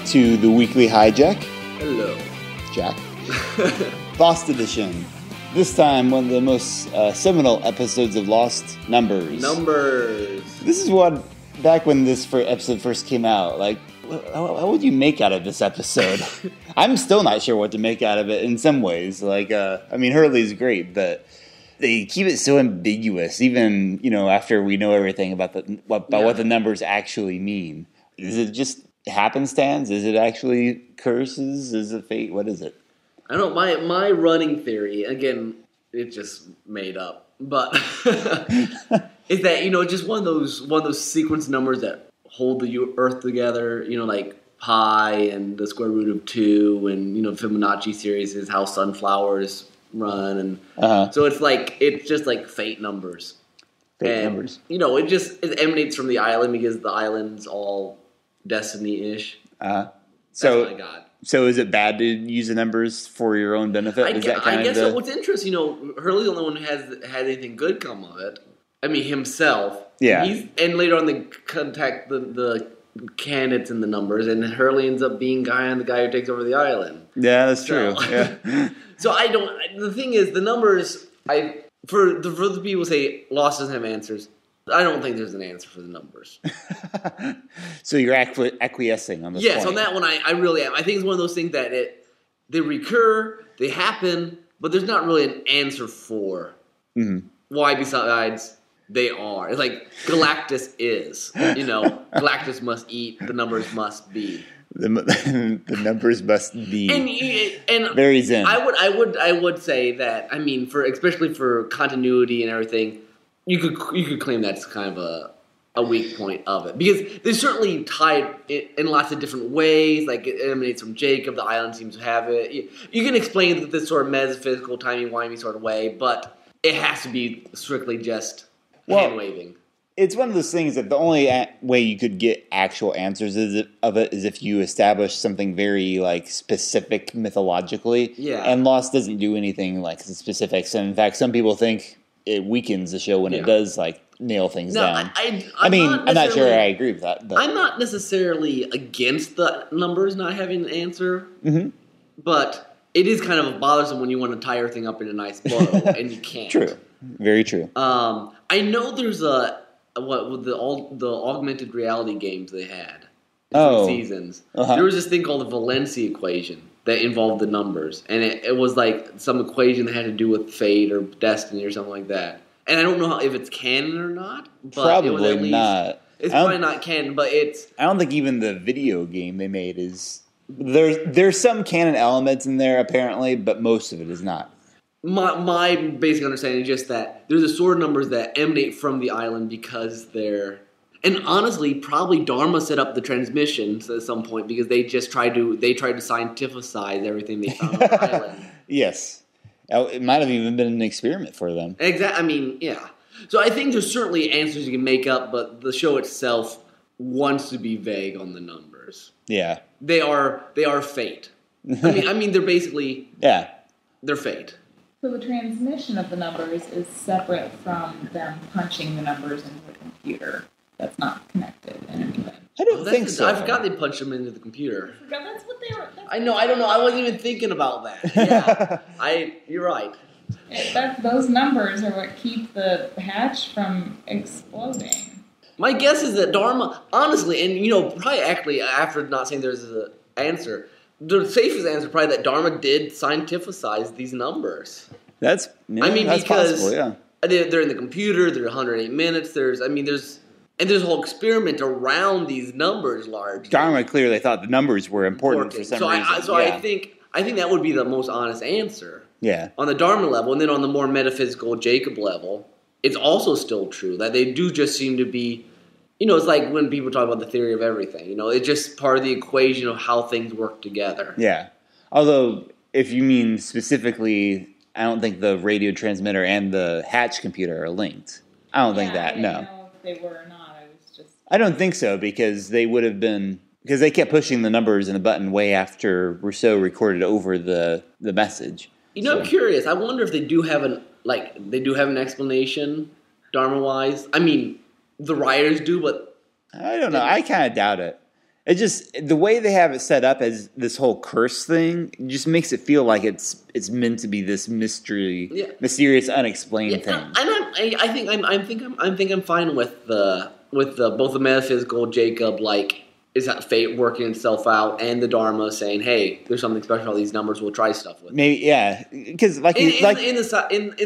to the Weekly Hijack. Hello. Jack. Lost Edition. This time, one of the most seminal episodes of Lost, Numbers. This is what, back when this episode first came out, like, what would you make out of this episode? I'm still not sure what to make out of it in some ways. Like, Hurley's great, but they keep it so ambiguous, even, after we know everything about what the numbers actually mean. Is it just happenstance? Is it actually curses? Is it fate? What is it? I don't know. My running theory, again, it's just made up, but is that, just one of those sequence numbers that hold the Earth together, like pi and the square root of 2, and, Fibonacci series is how sunflowers run, and so it's just like fate numbers. Numbers. It emanates from the island because the island's all destiny-ish. So what I got. So is it bad to use the numbers for your own benefit? I guess so. What's interesting, Hurley's the only one who has had anything good come of it. I mean, himself. Yeah. And later on, they contact the candidates in the numbers, and Hurley ends up being the guy who takes over the island. Yeah, that's true. Yeah. So the thing is, the numbers, for the people who say Lost doesn't have answers, I don't think there's an answer for the numbers. So you're acquiescing on this point. Yes, on that one I really am. I think it's one of those things that they recur, they happen, but there's not really an answer for why besides they are. It's like Galactus is. Galactus must eat, the numbers must be. The numbers must be. And very zen. I would say that, especially for continuity and everything, you could claim that's kind of a weak point of it, because they're certainly tied in lots of different ways. Like, it emanates from Jacob. The island seems to have it. You can explain it this sort of metaphysical, timey-wimey sort of way, but it has to be strictly just hand waving. It's one of those things that the only way you could get actual answers of it is if you establish something very specific mythologically. Yeah. And Lost doesn't do anything like the specifics. And in fact, some people think it weakens the show when it does nail things down. I'm not sure I agree with that. But. I'm not necessarily against the numbers not having an answer, but it is kind of bothersome when you want to tie everything up in a nice bow and you can't. True, very true. I know there's the augmented reality games they had in 3 seasons. There was this thing called the Valencia equation that involved the numbers, and it was like some equation that had to do with fate or destiny or something like that. And I don't know if it's canon or not. But probably not. It's probably not canon, but it's. I don't think even the video game they made is. There's some canon elements in there apparently, but most of it is not. My basic understanding is just that there's a sort of numbers that emanate from the island because they're. And honestly, probably Dharma set up the transmissions at some point because they tried to scientificize everything they found on the island. Yes. It might have even been an experiment for them. Exactly. Yeah. So I think there's certainly answers you can make up, but the show itself wants to be vague on the numbers. Yeah. They are fate. They're basically they're fate. So the transmission of the numbers is separate from them punching the numbers into the computer. That's not connected in any way. I don't think so. I forgot they punched them into the computer. I forgot that's what they were. I know. I wasn't even thinking about that. Yeah, you're right. Those numbers are what keep the hatch from exploding. My guess is that Dharma, honestly, and probably actually after not saying there's an answer, the safest answer probably that Dharma did scientificize these numbers. That's because possible, yeah. They're in the computer. They're 108 minutes. There's a whole experiment around these numbers largely. Dharma clearly thought the numbers were important for some reason. I think that would be the most honest answer. Yeah. On the Dharma level, and then on the more metaphysical Jacob level, it's also still true that they do just seem to be, it's like when people talk about the theory of everything. It's just part of the equation of how things work together. Yeah. Although, if you mean specifically, I don't think the radio transmitter and the hatch computer are linked. I don't think that, no. I didn't know if they were or not. I don't think so, because they would have been... Because they kept pushing the numbers and the button way after Rousseau recorded over the message. I'm curious. I wonder if they do have an explanation, Dharma-wise. The writers do, but... I don't know. I kind of doubt it. It just, the way they have it set up as this whole curse thing just makes it feel like it's meant to be this mysterious, unexplained thing. And I think I'm fine with both the metaphysical Jacob, like, is that fate working itself out, and the Dharma saying, "Hey, there's something special about these numbers. We'll try stuff with." Maybe, yeah, because in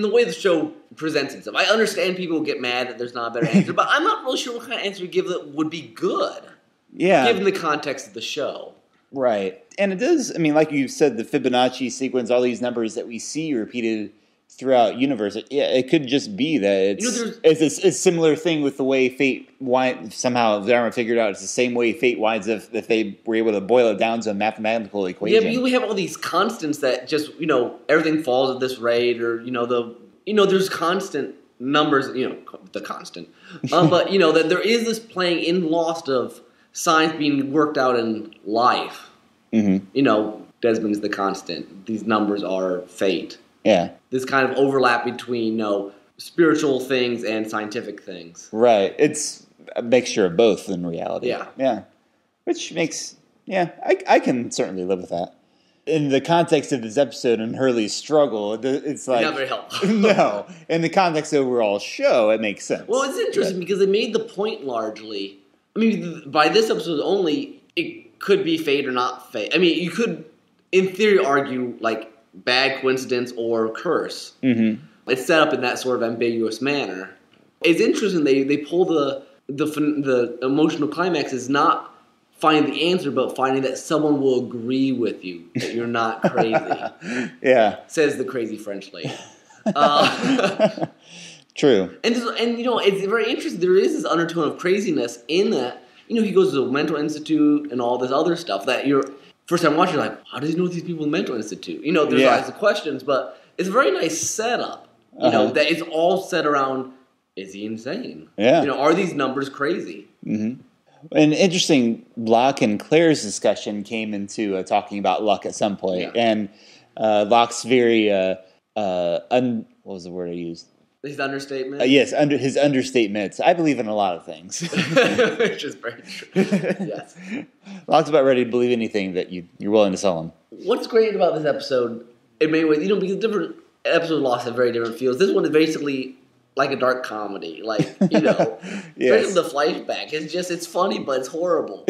the way the show presents itself, I understand people get mad that there's not a better answer, but I'm not really sure what kind of answer to give that would be good. Yeah, given the context of the show, right? And it does. I mean, like you said, the Fibonacci sequence, all these numbers that we see repeated throughout universe. It could just be that it's a similar thing with the way fate winds. Somehow Dharma figured out it's the same way fate winds if they were able to boil it down to a mathematical equation. Yeah, but we have all these constants that just everything falls at this rate, or there's constant numbers. The constant, but that there is this playing in Lost of science being worked out in life. Mm-hmm. Desmond's the constant. These numbers are fate. Yeah. This kind of overlap between spiritual things and scientific things. Right. It's a mixture of both in reality. Yeah. Yeah. Which makes, I can certainly live with that. In the context of this episode and Hurley's struggle, it's like... Not very helpful. No. In the context of the overall show, it makes sense. Well, it's interesting because they made the point largely... I mean, by this episode only, it could be fate or not fate. I mean, you could, in theory, argue, like, bad coincidence or curse. Mm-hmm. It's set up in that sort of ambiguous manner. It's interesting they pull the emotional climax is not finding the answer, but finding that someone will agree with you that you're not crazy. Yeah, says the crazy French lady. True. And it's very interesting. There is this undertone of craziness in that. He goes to a mental institute and all this other stuff that you're. First time watching, you're like, how does he know these people in the mental institute? There's lots of questions, but it's a very nice setup. That it's all set around, is he insane? Yeah. Are these numbers crazy? Mm-hmm. An interesting Locke and Claire's discussion came into talking about luck at some point. Yeah. And Locke's very, what was the word I used? His understatement? Yes, his understatements. I believe in a lot of things. Which is very true. Yes. Locke's about ready to believe anything that you're willing to sell him. What's great about this episode, in many ways, because different episodes of Lost have very different feels. This one is basically like a dark comedy. Like, especially the flashback. It's funny, but it's horrible.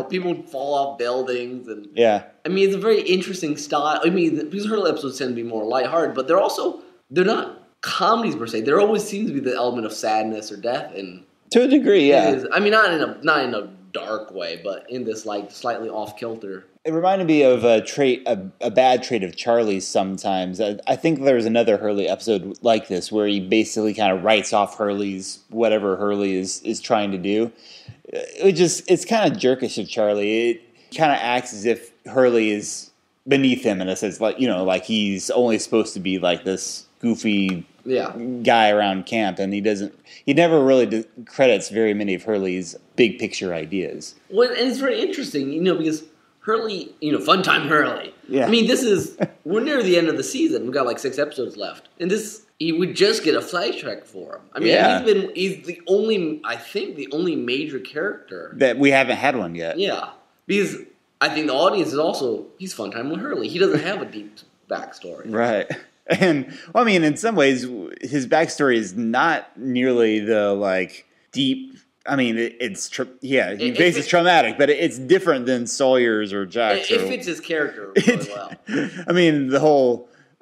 People fall off buildings. And I mean, it's a very interesting style. I mean, because Hurley episodes tend to be more lighthearted, but they're not comedies per se. There always seems to be the element of sadness or death, and to a degree, yeah. I mean, not in a dark way, but in this like slightly off kilter. It reminded me of a bad trait of Charlie's sometimes. I think there's another Hurley episode like this where he basically kind of writes off whatever Hurley is trying to do. It's kind of jerkish of Charlie. It kind of acts as if Hurley is beneath him in a sense, like he's only supposed to be like this goofy guy around camp, and he never really credits very many of Hurley's big picture ideas. Well, and it's very interesting, because Hurley, Fun Time Hurley. Yeah. I mean, we're near the end of the season. We've got like 6 episodes left, and he would just get a flashback for him. I mean, he's the only major character that we haven't had one yet. Yeah, because I think the audience is also, he's Fun Time with Hurley. He doesn't have a deep backstory. Right. And, well, I mean, in some ways, his backstory is not nearly the, deep... I mean, he faces traumatic, but it's different than Sawyer's or Jack's. It fits his character really well. I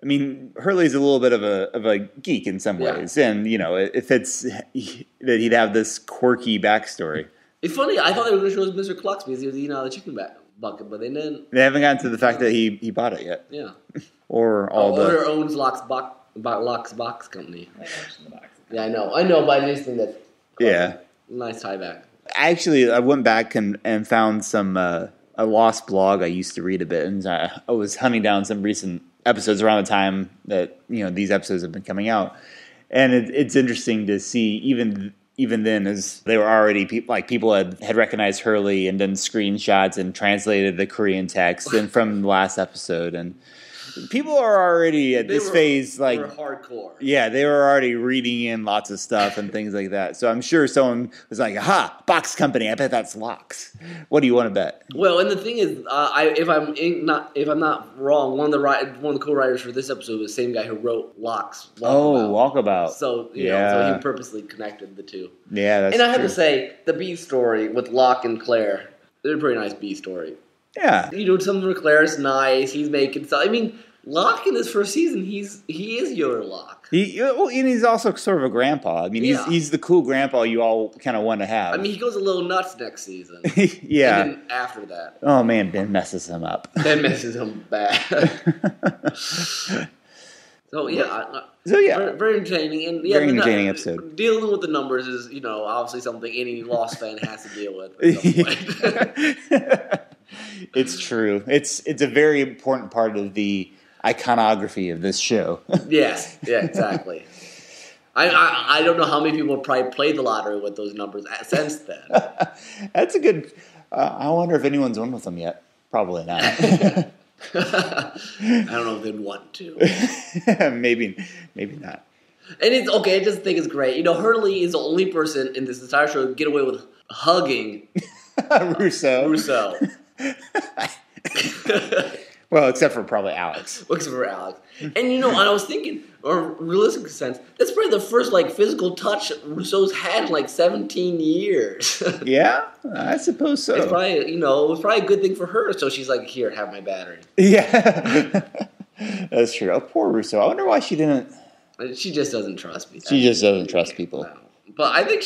mean, Hurley's a little bit of a geek in some ways, and, it fits that he'd have this quirky backstory. It's funny, I thought they were going to show us Mr. Clux because he was eating out of the chicken bucket, but they didn't. They haven't gotten to the fact that he bought it yet. Yeah. Or owns Locke's box company. Yeah, I know, but I just think that. Yeah. Nice tie back. Actually, I went back and found some a Lost blog I used to read a bit, and I was hunting down some recent episodes around the time that these episodes have been coming out, and it's interesting to see even then, as they were already people had recognized Hurley and done screenshots and translated the Korean text and from the last episode, and People are already at this phase, like, they were hardcore. Yeah, they were already reading in lots of stuff and things like that. So I'm sure someone was like, aha, box company, I bet that's Locks. What do you want to bet? Well, and the thing is, if I'm not wrong, one of the co-writers for this episode was the same guy who wrote Locks. Walkabout. So so he purposely connected the two. Yeah, that's true. And I have true. to say, the B story with Locke and Claire, they're a pretty nice B story. Yeah. Something for Claire's nice. He's making stuff. I mean, Locke in this first season, he is your Locke. And he's also sort of a grandpa. I mean, he's the cool grandpa you all kind of want to have. I mean, he goes a little nuts next season. Yeah. And then after that. Oh, man, Ben messes him up. Ben messes him bad. So, yeah. Very entertaining. And, very entertaining episode. Dealing with the numbers is, obviously something any Lost fan has to deal with at some point. It's true. It's a very important part of the iconography of this show. Yes. Yeah, exactly. I don't know how many people have probably played the lottery with those numbers since then. That's a good... I wonder if anyone's won with them yet. Probably not. I don't know if they'd want to. Maybe not. And it's okay. I just think it's great. Hurley is the only person in this entire show to get away with hugging Rousseau. Well, except for probably Alex. Except for Alex. And I was thinking, or realistic sense, that's probably the first physical touch Rousseau's had in 17 years. Yeah, I suppose so. It's probably it was probably a good thing for her. So she's like, here, have my battery. Yeah, that's true. Oh, poor Rousseau. I wonder why she didn't. She just doesn't trust me. She just doesn't trust people. No. But I think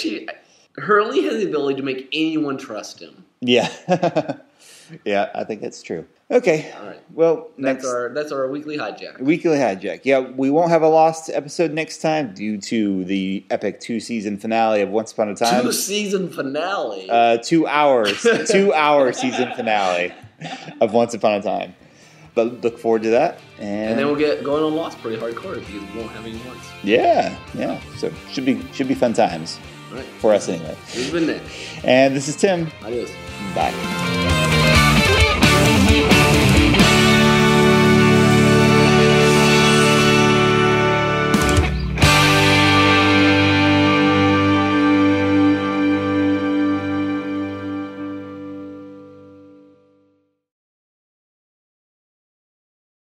Hurley has the ability to make anyone trust him. Yeah. Yeah, I think that's true. Okay. All right. Well, that's our weekly hijack. Weekly hijack. Yeah, we won't have a Lost episode next time due to the epic 2-season finale of Once Upon a Time. 2-season finale. 2 hours. 2 hour season finale of Once Upon a Time. But look forward to that. And then we'll get going on Lost pretty hardcore because we won't have any ones. Yeah. So should be fun times. Right. For us anyway. This has been Nick. And this is Tim. Adios. Bye.